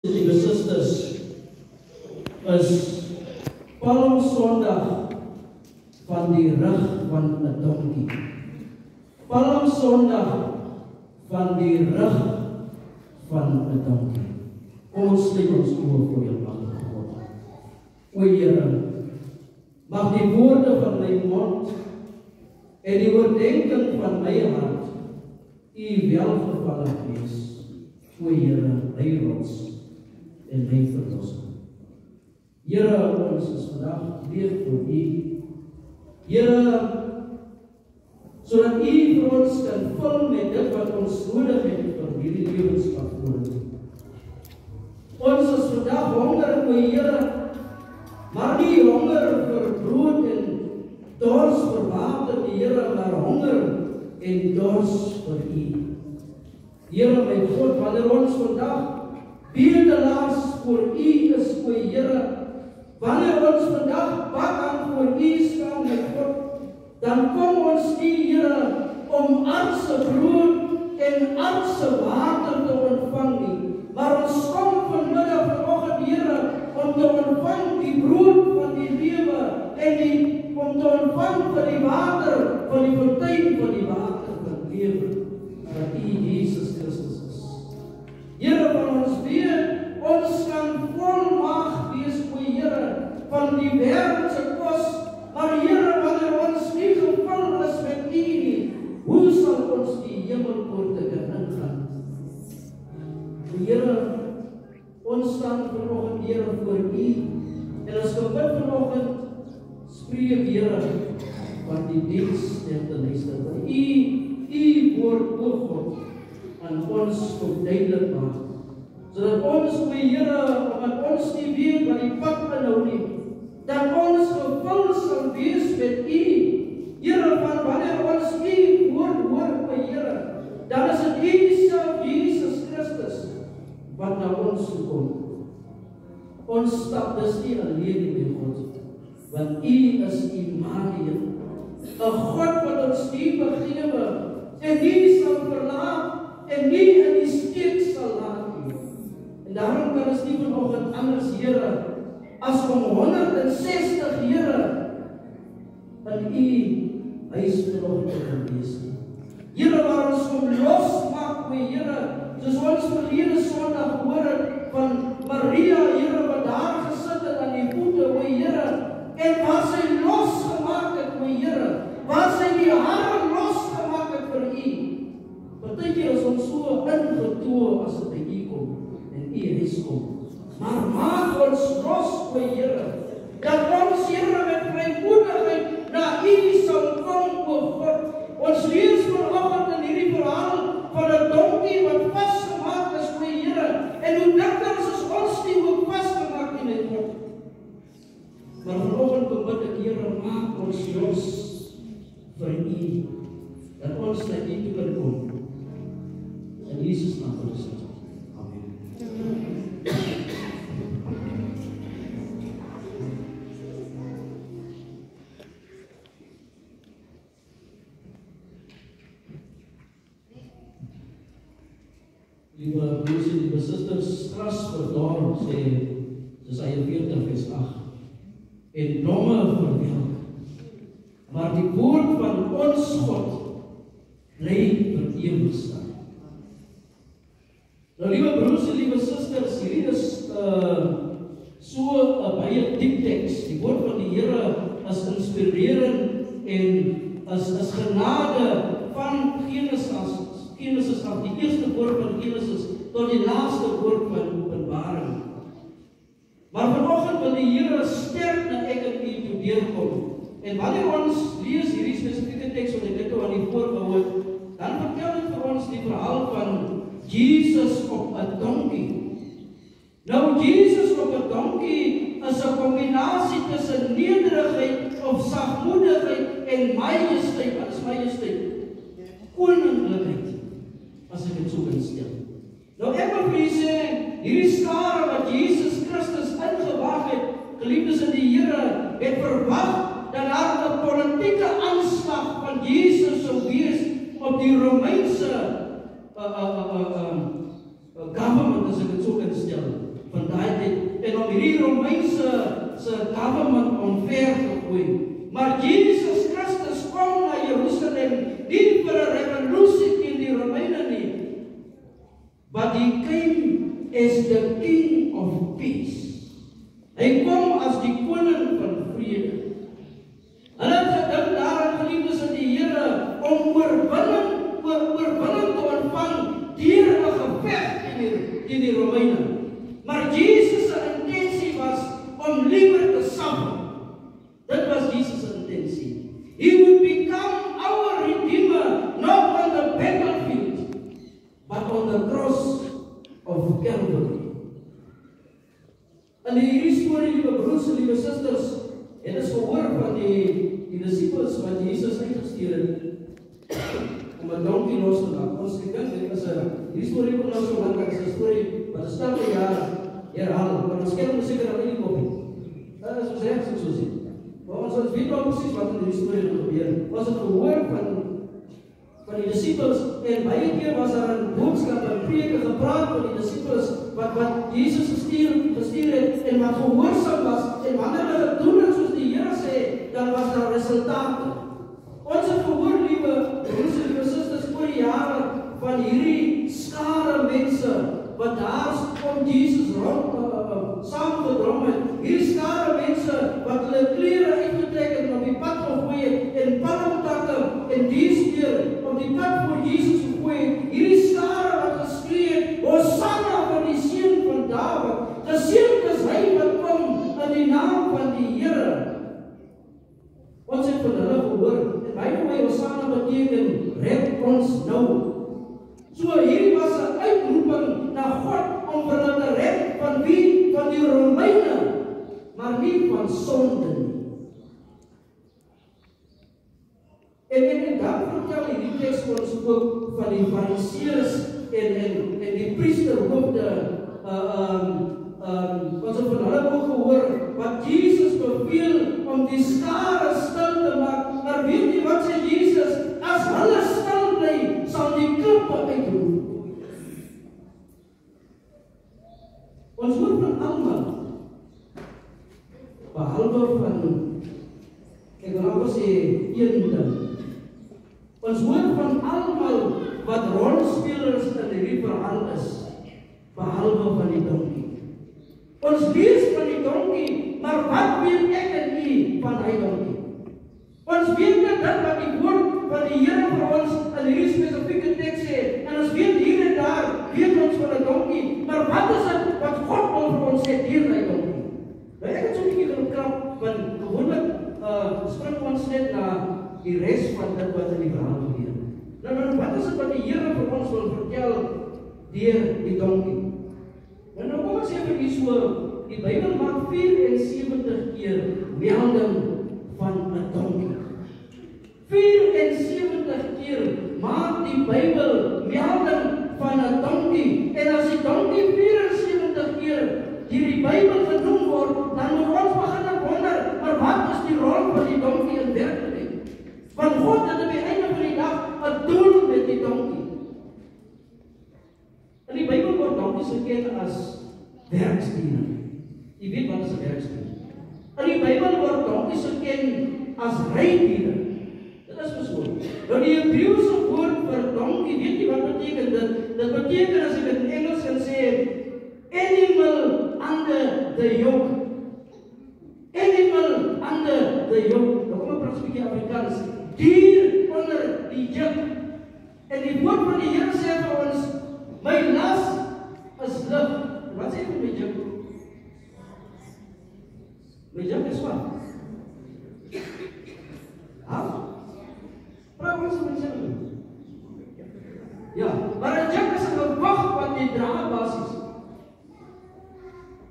Liewe susters, is Palmsondag van die rug van 'n donkie. Palmsondag van die rug van 'n donkie. Kom ons sluit ons oë voor jou magtige God. O Here, mag die woorde van my mond en die oordeenking van my hart U welgevallig wees. O Here, my rots en my verlosser. Here, ons is vandag weer voor U. Here, sodat U vir ons kan vul met dit wat ons nodig het vir hierdie lewenspad vorentoe. Ons is vandag honger, o Here, maar nie honger vir brood en dors vir water, die Here, maar honger en dors vir U. Here, my God, wanneer ons vandag bedelaars voor U is, o Here, wanneer ons vandag bak aan voor U staan, my God, dan kom ons nie, Here, om aardse brood en aardse water te ontvang nie, maar ons kom vanmiddag vanoggend, Here, om te ontvang die brood van die lewe en om te ontvang van die water, van die fontein van die water van lewe, wat U Jesus Christus is. Here, van ons weet, ons kan volmaag wees, o Here, van die wêreldse kos, maar Here, wanneer ons nie gevul is met U nie, hoe sal ons die hemelpoorte kan ingaan? Here, ons staan vanoggend, Here, voor U, en ons gebid vanoggend, spreek, Here, van die diens en te luister. U woord, o God, aan ons kom duidelik maak, sodat ons, o Here, omdat ons nie weet wat die pad inhou nie, dat ons gevul sal wees met U. Here, van wanneer ons U woord hoor, o Here, dan is dit U self, Jesus Christus, wat na ons toe kom. Ons stap dus nie alleen, my God, want U is Immanuel, 'n God wat ons nie begewe en nie sal verlaat en nie in die steek sal laat nie. En daarom kan ons nie vanoggend anders, Here, as om 160, Here, in U huis vanoggend te kan wees. Here, waar ons kom losmaak, o Here, soos ons verlede Sondag hoor het van Maria, Here, wat daar gesit het aan die voete, o Here, en waar sy losgemaak het, o Here, waar sy die hare losgemaak het vir U. Partykeer is ons so ingetoe as dit by U kom en U huis kom. Maar maak ons los, o Here, dat ons, Here, met vrymoedigheid na U sal kom, o God. Ons lees vanoggend in hierdie verhaal van 'n donkie wat vasgemaak is, o Here, en hoe dikwels is ons nie ook vasgemaak nie, my God. Maar vanoggend kom ek, Here, maak ons los vir U, dat ons na U toe kan kom. In Jesus naam bid ons. Amen. Liewe broers en liewe susters, Strasbourg sê, Jesaja 40 vers 8, en nomme verwelk, maar die woord van ons God bly vir ewig staan. Nou, liewe broers en liewe susters, hierdie is so 'n baie diep teks. Die woord van die Here is inspirerend en is genade van Genesis af, die eerste woord van Genesis tot die laaste woord van Openbaring. Maar vanoggend wil die Here sterk na ek en u toe deurkom. En wanneer ons lees hierdie spesifieke teks wat ek nou aan die voorgehou het, dan vertel dit vir ons die verhaal van Jesus op 'n donkie. Nou, Jesus op 'n donkie is 'n kombinasie tussen nederigheid of sagmoedigheid en majesteit. Wat is majesteit? Koninklikheid, as ek dit so kan stel. Nou, ek wil vir julle sê, hierdie skare wat Jesus Christus ingewag het, geliefdes in die Here, het verwag dat daar 'n politieke aanslag van Jesus sou wees op die Romeinse government, as ek dit so kan stel. hierdie Romeinse government omver gegooi. Maar Jesus Christus kom na Jerusalem nie vir 'n revolusie teen die Romeine nie, but he came as the King of Peace. Hy kom as die koning van vrede. Hulle het gedink daaraan, geliefdes in die Here, om oorwinning te ontvang deur 'n geveg teen die Romeine. Maar Jesus se intensie was om liewer te suffer. Dit was Jesus se intensie. He would become our Redeemer, not on the battlefield, but on the cross of Calvary. En hierdie storie, liewe broers en liewe susters, het ons gehoor van die disippels wat Jesus uitgestuur het om 'n donkie los te maak. Ons dink dit is 'n storie wat ons so lank is 'n storie wat 'n stapel jaar herhaal, maar ons ken seker al nie kopie. Dat is reg so sien. Maar ons weet nou presies wat in hierdie storie gebeur. Ons het gehoor van die disippels en baie keer was daar 'n boodskap en preke gepraat van die disippels wat Jesus gestuur het en wat gehoorsaam was en wanneer hulle gedoen het soos die Here sê, dan was daar resultate. Ons het gehoor, liewe broers en liewe susters, oor die jare van hierdie skare mense wat daar om Jesus saamgedrom het. Hierdie skare mense wat hulle klere uitgetrek het en op die pad gegooi het en palmtakke en diensdeur op die pad voor Jesus gegooi het. Hierdie skare wat geskree het, Hosanna vir die seun van Dawid. Geseënd is hy wat kom in die naam van die Here. Ons het van hulle gehoor, en by die way, Hosanna beteken red ons nou. So hierdie was 'n uitroeping na God om vir hulle te red van wie? Van die Romeine, maar nie van sonde nie. En dan vertel hierdie teks ons ook van die Fariseërs en die priesterhoofde. Ons het van hulle ook gehoor wat Jesus beveel om die skare stil te maak. Maar weet jy wat sê Jesus? As hulle stil bly, sal die klippe uitroep. Ons hoor van almal, behalwe van, ek wil nou sê, een ding. Ons hoor van almal wat rolspelers in hierdie verhaal is, behalwe van die donkie. Ons lees van die donkie, maar wat weet ek en u van hy donkie? Ons weet net dit wat die woord van die Here vir ons in hierdie spesifieke teks sê, en ons weet hier en daar, weet ons van 'n donkie, maar wat is dit wat God wil vir ons sê deur hy donkie? Nou ek het so 'n bietjie gekrap, want gewoonlik spring ons net na die res van dit wat in die verhaal gebeur. Nou wat is dit wat die Here vir ons wil vertel deur die donkie? Nou kom ons sê vir die so, die Bybel maak 74 keer melding van 'n donkie. 74 keer maak die Bybel melding van 'n donkie. En as die donkie 74 keer deur die Bybel genoem word, dan moet ons begin wonder, maar wat is die rol van die donkie in werklikheid? Want God het aan die einde van die dag 'n doel met die donkie. In die Bybel word donkies geken as werksdiere. Jy weet wat is 'n werksdier? In die Bybel word donkies geken as rydiere. Dit is verskoon. Nou die Hebreëse woord vir donkie, weet jy wat beteken dit? Dit beteken, as ek in Engels kan sê, animal under the yoke. Animal under the yoke. Nou kom ek praat 'n bietjie Afrikaans. Dier onder die juk. En die woord van die Here sê vir ons, my las is lig. Wat sê jy met juk? My juk is wat? Praat ons met juk. Ja, maar 'n juk is 'n gewig wat jy dra basies.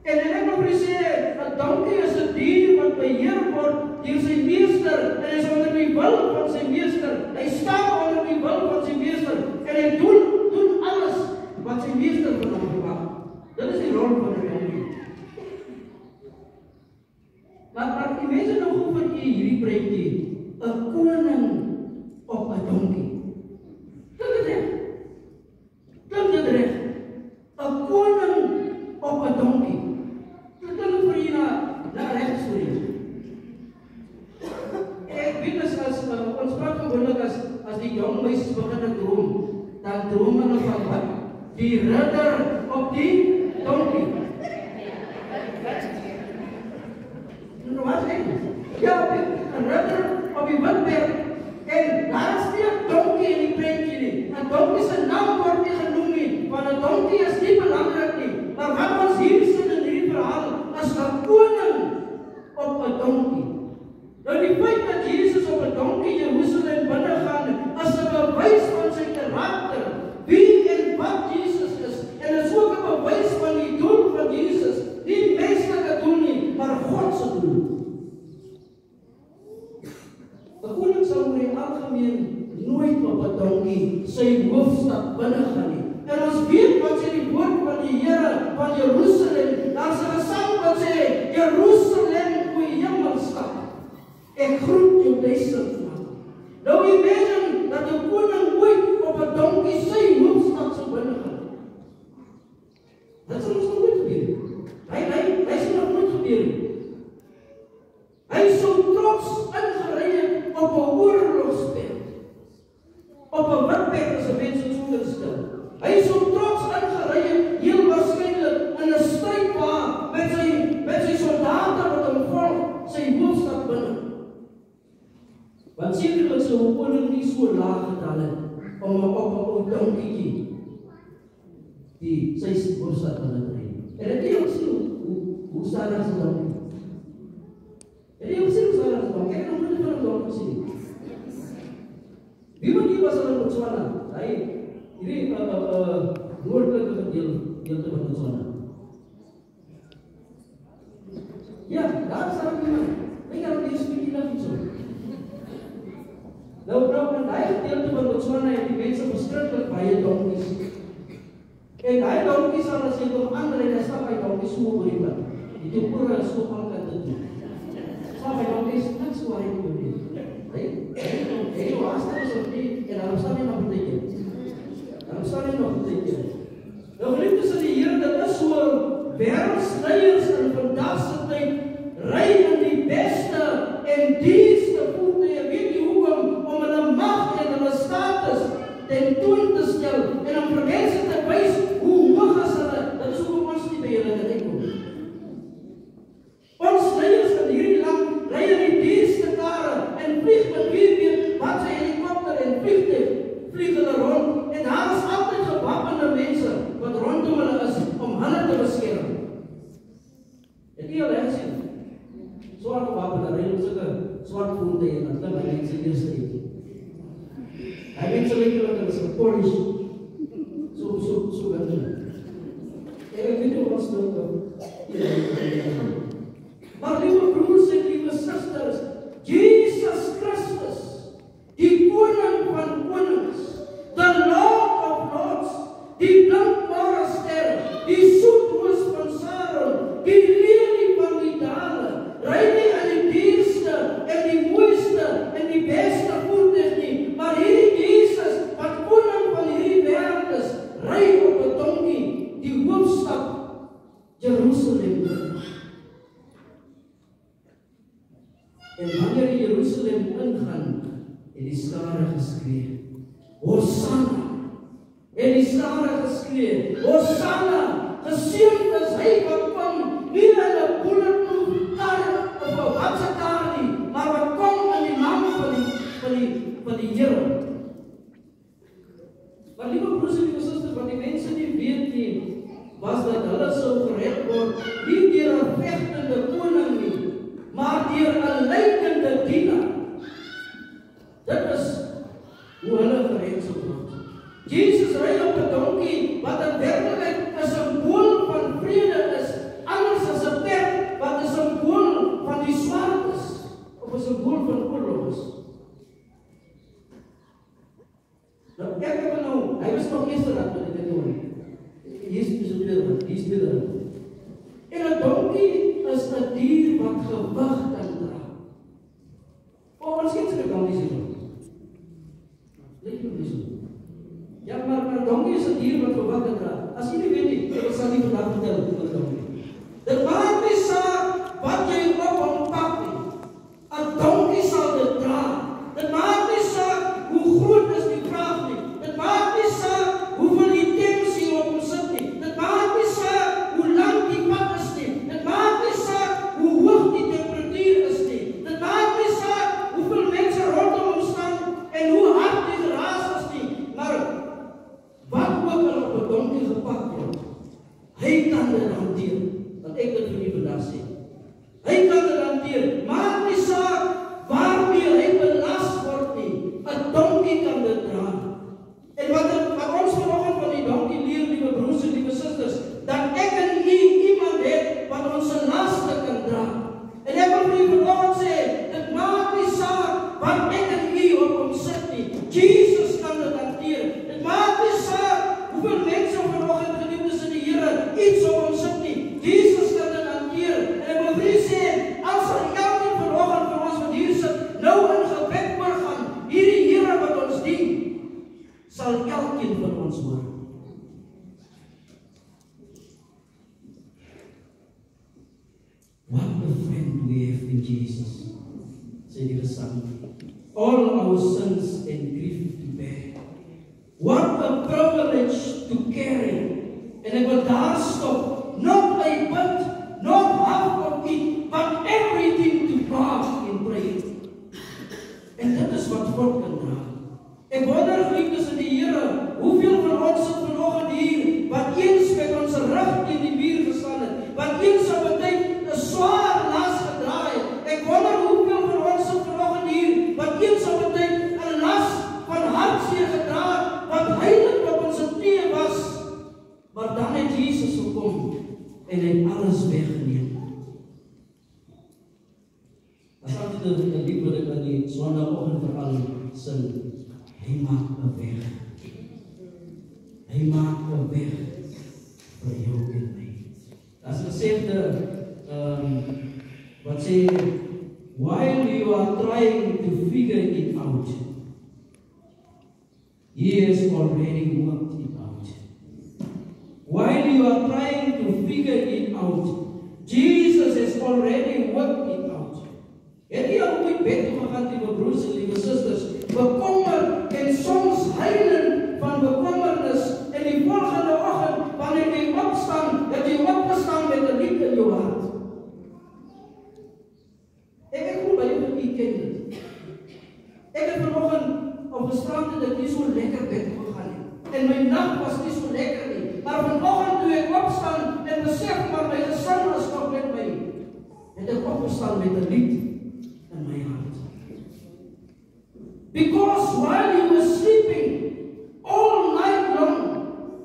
En ek wil sê, 'n donkie is 'n dier wat beheer word deur sy meester, en hy is onder die wil van sy meester. Hy staan onder die wil van sy meester en hy doen alles wat sy meester van hom verwag. Dit is die rol van 'n donkie. Maar die mense nou goed vir hierdie prentjie, 'n koning op 'n donkie. Klink dit reg? 'n koning op 'n donkie. Dit klink Die ridder op die donkie. Wat sê jy? Ja, 'n ridder op die witberg. En daar is nie 'n donkie in die prentjie nie. 'n Donkie se naam word nie genoem nie, want 'n donkie is nie belangrik nie. Maar wat ons hier sien in hierdie verhaal is 'n koning op 'n donkie. Nou die feit dat Jesus op 'n donkie Jerusalem binne gaan, is 'n bewys van sy karakter, wie en wat Jesus is. En dit is ook 'n bewys van die doel van Jesus, nie menslike doel nie, maar God se doel. 'n Koning sal oor die algemeen nooit op 'n donkie sy hoofstad binne gaan nie. En ons weet wat sê die woord van die Here van Jerusalem. Daar's 'n gesang wat sê, Jerusalem, o hemelstad, ek groet jou duisternis. Nou imagine dat 'n koning ooit op 'n donkie sy hoofstad sou binne gaan. Dat sal ons nog nooit gebeur. Hy sal nog nooit gebeur. Hy sou trots ingery het op 'n oorlogsperd. Op 'n witberg as 'n mens so kan stel. Hy sou trots ingery het, heel waarskynlik in 'n strydwa met sy soldate wat hom volg, sy hoofstad binne. Want sekerlik sou 'n koning nie so laag getal het om op 'n ou donkietjie die sy hoofstad binne te ry. En dit is ook so, hoe staan dit so dan? En jy sien hoe staan dit dan? Ek het nog nooit van 'n donkie gesien. Wie wat was in Botswana? Hierdie noordelike gedeelte van Botswana. Ja, daar staan iemand. Ek het nie gesien nie so. Nou, in daai gedeelte van Botswana het die mense verskriklik baie donkies. En daai donkies sal as jy kom aanry, dan stap hy donkies so oor die pad. Die toepore is so aan kant toe. Stap hy donkies net so aan die pad. Hy was daar so die en dan staan hy nog beteken. Dan staan hy nog beteken. Nou geliefdes in die Here, dit is so wêreldleiers in vandag se tyd ry in die beste en duurste voertuie. Weet jy hoekom? Om hulle mag en hulle status ten toon te stel en om vir mense te wys hoe hoog is hulle. Dit is hoekom ons nie by hulle uitkom. Ons leiers in hierdie land ry in die duurste karre en vlieg met wie weet wat sy helikopter en vlieg hulle rond. En daar is altyd gewapende mense wat rondom hulle is om hulle te beskerm. Het jy al gesien? Swart gewapende ry op sulke swart voertuie en dan klim hy sy eerste uit. Hy weet so lekker dat hulle so polish. So gaan doen. Ek weet nie wat ons nou kan. Maar liewe broers en liewe susters, Jesus Christus, die koning van konings, the Lord of lords, die blinkbare ster, die soetmoes van Saron, die lelie van die dale, ry nie in die duurste en die mooiste en die beste voertuig nie, maar hierdie Jesus, wat koning van hierdie wêreld is, ry op 'n donkie, die hoofstad Jerusalem. En wanneer hy Jerusalem ingaan, het die skare geskree, Hosanna! En die skare geskree, Hosanna! Geseënd is hy wat kom, nie in 'n bulletproof kar of 'n watse kar nie, maar wat kom in die naam van die Here. Maar liewe broers en susters, wat die mense nie weet nie, was dat hulle sou gered word, nie deur 'n vegtende koning nie, maar deur 'n lydende dienaar. Dit is hoe hulle gered sou word. Jesus ry op 'n donkie wat in werklikheid 'n simbool van vrede is, anders as 'n perd wat 'n simbool van die swaard is, of 'n simbool van oorlog is. Nou kyk ek nou, hy was nog eerste raad met die koning. Hier is tweede. En 'n donkie is 'n dier wat gewig kan dra. we have in Jesus. Sê die gesang. All our sins and grief to bear. What a privilege to carry. En ek wil daar stop. Not a bit, not half of it, but everything to God in prayer. En dit is wat God kan dra. Ek wonder geliefdes in die Here, hoeveel van ons sit vanoggend hier, wat eens met ons rug teen die muur gestaan het, wat eens op 'n tyd 'n swaar las gedra het. Ek wonder hoeveel van ons sit vanoggend hier, wat eens op 'n tyd 'n las van hartseer gedra het, wat heilig op ons knieë was, maar dan het Jesus gekom en hy het alles weggeneem. As altyd 'n lied wat ek aan die Sondagoggend veral sing. Hy maak 'n weg. Hy maak 'n weg vir jou en my. As gesegde, wat sê, while you are trying to figure it out, He has already worked it out. While you are trying to figure it out, Jesus has already worked it out. Het jy al ooit bed toe gegaan, liewe broers en liewe susters, bekommer en soms huilen van bekommernis, en die volgende oggend, wanneer jy opstaan, dat jy opgestaan met 'n lied in jou hart. Ek glo baie van u ken dit. Ek het vanoggend op 'n strand dat nie so lekker bed toe gegaan het, en my nag was nie so lekker nie, maar vanoggend toe ek opstaan en besef maar my gesin is nog met my, het ek opgestaan met 'n lied in my hart. Because while you were sleeping all night long,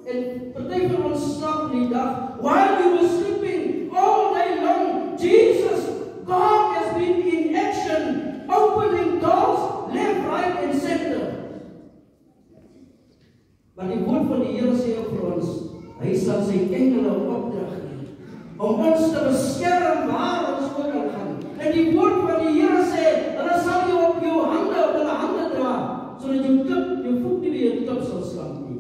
en party van ons slaap in die dag, while you were sleeping all day long, Jesus, God has been in action, opening doors left, right and center. Maar die woord van die Here sê ook vir ons, hy sal sy engele opdrag gee om ons te beskerm waar ons ook al gaan. En die woord van die Here sê, hulle sal jou op jou hande, op hulle hande dra, sodat jou voet nie weer klip sal slaan nie.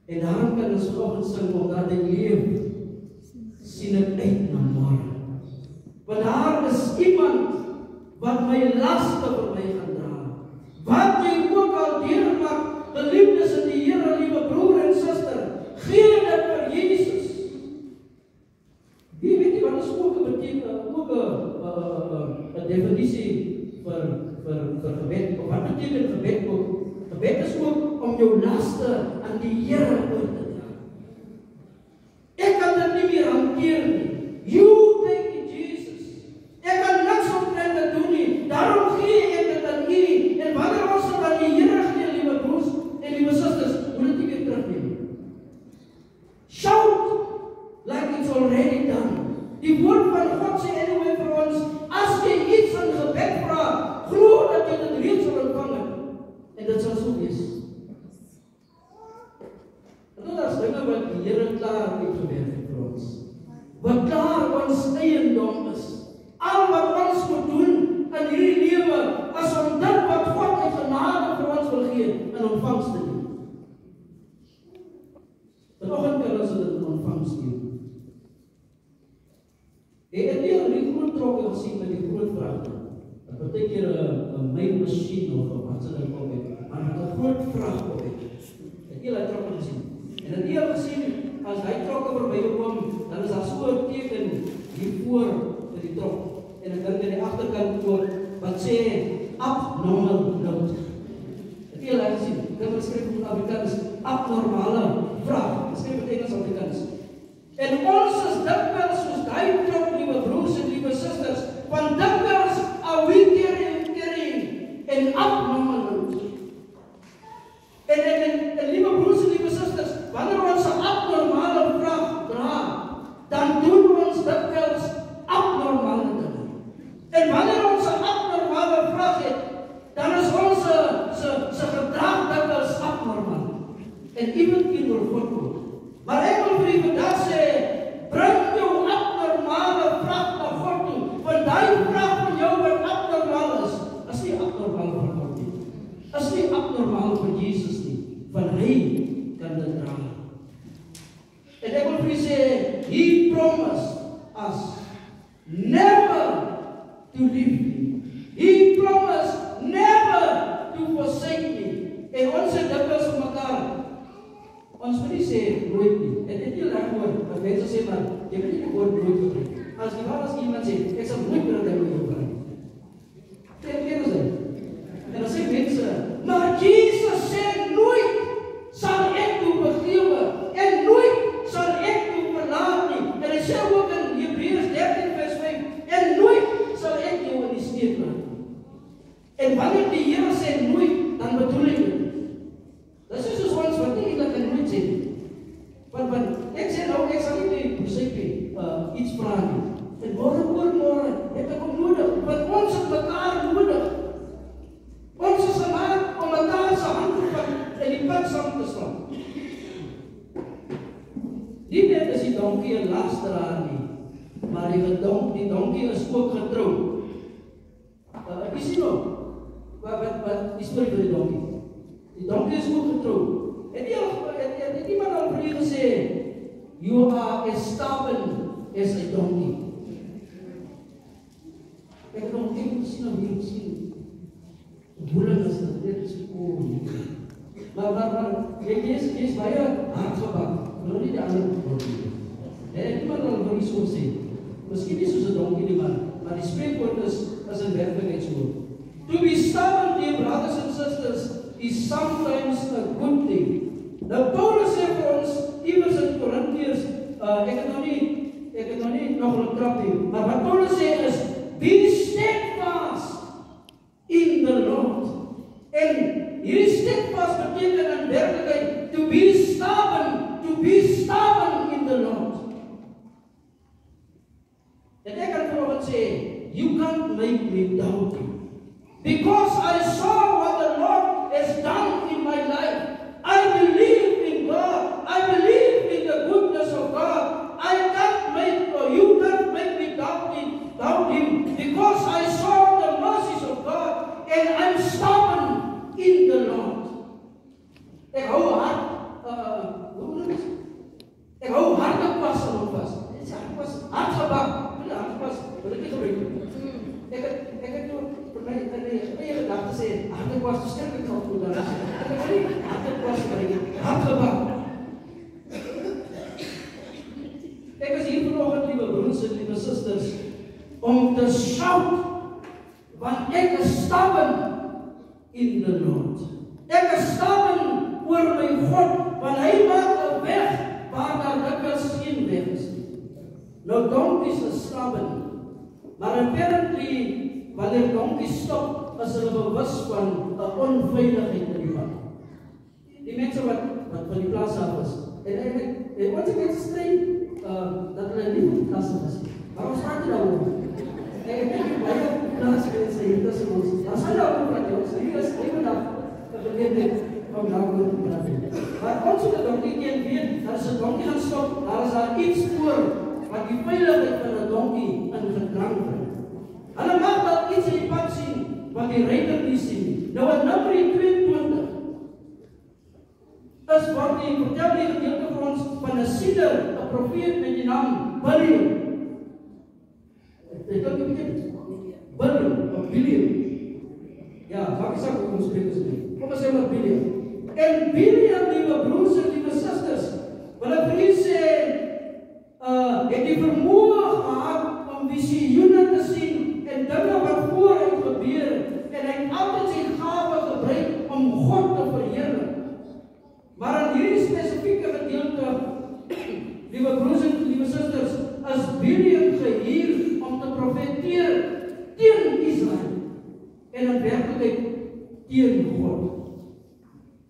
En daarom kan ons vanoggend sing, omdat ek leef, sien ek uit na môre. Want daar is iemand wat my laste vir my gaan dra. Wat jy ook al deurmaak, geliefdes in die Here, liewe broer en suster, gee dit vir Jesus. Wie weet jy wat is ook beteken, ook 'n definisie vir gebed, of wat beteken gebed ook? Gebed is ook om jou laste aan die Here oor te dra. Ek kan dit nie meer hanteer nie. You take it, Jesus. Ek kan niks omtrent dit doen nie. Daarom gee ek dit aan U. En wanneer ons dit aan die Here gee, liewe broers en liewe susters, moet dit nie weer terugneem. Shout like it's already done. Die woord van God sê anyway vir ons, as jy iets in gebed vra, glo dat jy dit reeds sal ontvang het. En dit sal so wees. En dat is dinge wat die Here klaar uitgewerk het vir ons. Wat klaar ons eiendom is. Al wat ons moet doen in hierdie lewe, as om dit wat God uit genade vir ons wil gee, in ontvangs te doen. Vanoggend kan ons dit in ontvangs doen. Ek het nie al die groot trokke gesien met die groot vragte. Dat beteken 'n mynmasjien of 'n wat se ding ook het, maar met 'n groot vrag op het. Het jy al trokke gesien? En het jy al gesien, as hy trokke verby kom, dan is daar so 'n teken hier voor vir die trok. En ek dink aan die agterkant ook, wat sê, abnormal note. Het jy al gesien? Dit beskryf in Afrikaans, abnormale vrag. Dit skryf in Engels Afrikaans. En ons is dikwels soos daai trok, liewe broers en liewe susters, want dikwels are we carrying an abnormal note. En liewe broers en liewe susters, wanneer ons 'n abnormale vrag dra, dan doen ons dikwels abnormale dinge. En wanneer ons 'n abnormale vrag het, dan is ons se gedrag dikwels abnormaal. En iemand teenoor God ook. Maar ek wil vir u vandag sê, bring jou abnormale vrag na God toe, want daai vrag van jou wat abnormaal is nie abnormaal vir God nie. Is nie abnormaal vir Jesus nie, want hy kan dit dra. En ek wil vir u sê, He promised us never to leave me. He promised never to forsake me. En ons het dikwels vir mekaar, ons moet nie sê nooit nie. En dit nie reg hoor, dat mense sê maar, jy moet nie die woord nooit gebruik. As die waar as iemand sê, ek sal nooit meer dat hy moet gebruik. Ken ons dit? En dan sê mense, maar Jesus sê nooit sal ek toe begewe en nooit sal ek toe verlaat nie. En hy sê ook in Hebreërs 13 vers 5, en nooit sal ek jou in die steek laat. En wanneer die Here sê nooit, dan bedoel hy dit. Dit is soos ons wat nie eintlik kan nooit sê. Want ek sê nou, ek sal nie die muziek iets vra nie. En môre het ek ook nodig, want ons het mekaar nodig. Ons is gemaak om mekaar se hand te vat en die pad saam te staan. Nie net is die donkie 'n lasteraar nie, maar die donkie is ook getrou. Ek sien nog, wat die storie van die donkie. Die donkie is ook getrou. Het iemand al vir u gesê, you are as stubborn as a donkey. Ek het nog nie gesien of nie gesien. Moeilik is dit is nie. Maar jy is baie hardgebak. Nou nie die ander donkie. Het iemand al vir u so gesê. Miskien nie soos 'n donkie nie, maar die spreekwoord is in werklikheid so. To be stubborn, dear brothers and sisters, is sometimes a good thing. Nou Paulus sê vir ons, iewers in Korintiërs, ek het nog nie nog 'n trap nie, maar wat Paulus sê is, be steadfast in the Lord. En hierdie steadfast beteken in werklikheid, to be stubborn in the Lord. En ek kan vanoggend sê, you can't make me doubt you. Because I saw what the Lord has done in my life. I believe in God. I believe in the goodness of God. You can't make me doubt Him. Because I saw the mercies of God. And I'm stubborn in the Lord. Ek hou harde pas aan hom vas. Dit is hardgebak. Wil ek nie gebruik. Ek het toe vir my eie gedagte sê, harde pas verskillend kan goed daar. Ek het nie harde pas gebruik, hardgebak. Ek is hier vanoggend, liewe broers en liewe susters, om te shout, want ek is stubborn in the Lord. Ek is stubborn oor my God, want hy maak 'n weg waar daar dikwels geen weg is. Nou donkies is stubborn, maar apparently, wanneer donkies stop, is hulle bewus van 'n onveiligheid in die pad. Die mense wat van die plaas af is, en wat ek het streng, dat hulle nie van die plaas af is. Maar ons praat nie daaroor. Ek het nie baie plaasmense hier tussen ons. Dan sal daaroor praat ons. Hier is vandag, dat ek net van daaroor te praat. Maar ons het 'n donkie ken weet, dat as 'n donkie gaan stop, daar is daar iets voor, wat die veiligheid van 'n donkie in gedrang bring. Hulle mag dat iets in die pad sien, wat die ryder nie sien. Nou in Numeri 22, is wat die vertel die gedeelte vir ons van 'n sieder, 'n profeet met die naam Biliam. Ek dink nie bekend. Biliam. Ja, wat is dat ook ons spreek is? Kom ons sê maar Biliam. En Biliam, liewe broers en liewe susters, wil ek vir u sê, het die vermoë gehad om visioene te sien en dinge wat vooruit gebeur, en hy het altyd sy gawe gebruik om God te verheerlik. Maar in hierdie spesifieke gedeelte, liewe broers en liewe susters, is Biliam gehuur om te profeteer teen Israel en in werklikheid teen God.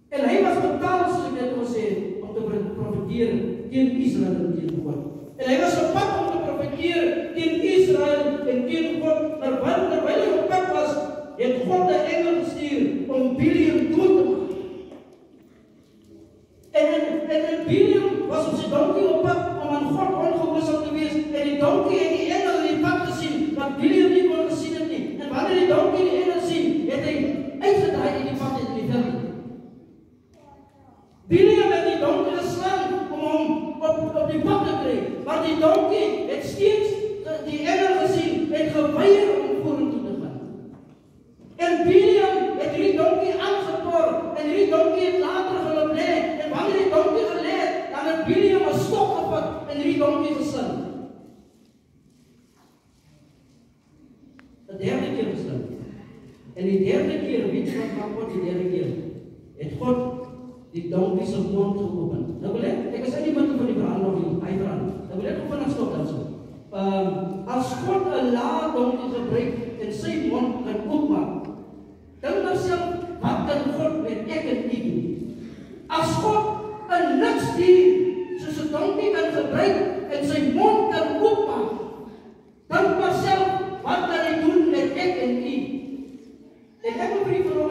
En hy was betaal, soos ek net gesê het, om te profeteer teen Israel en teen God. En hy was op pad om te profeteer teen Israel en teen God, terwyl hy op pad was, het God 'n engel gestuur om Biliam dood te maak. En Biliam was op sy donkie op pad om aan God ongehoorsaam te wees, en die donkie het die engel in die pad gesien, wat Biliam nie kon gesien het nie. En wanneer die donkie die engel sien, het hy uitgedraai in die pad en in die veld. Biliam het die donkie geslaan om hom op die pad te kry, maar die donkie het steeds die engel gesien het geweier om vorentoe te gaan. En Biliam het hierdie donkie aangepoor, en hierdie donkie het later geloop lê, en wanneer die donkie gelê het, dan het Biliam 'n stok gevat, en hierdie donkie gesin. 'n derde keer gesin. En die derde keer, weet jy wat maak God die derde keer? Het God die donkie se mond geopen. Nou wil ek is in die middel van die verhaal nog nie, hy verhaal. Nou wil ek nog vinnig stop dan so. As God 'n lae donkie gebruik en sy mond kan oopmaak, dink myself, wat kan God met ek en u doen? As God 'n niks dier soos 'n donkie kan gebruik en sy mond kan oopmaak, dink myself, wat kan hy doen met ek en u? En ek wil vir u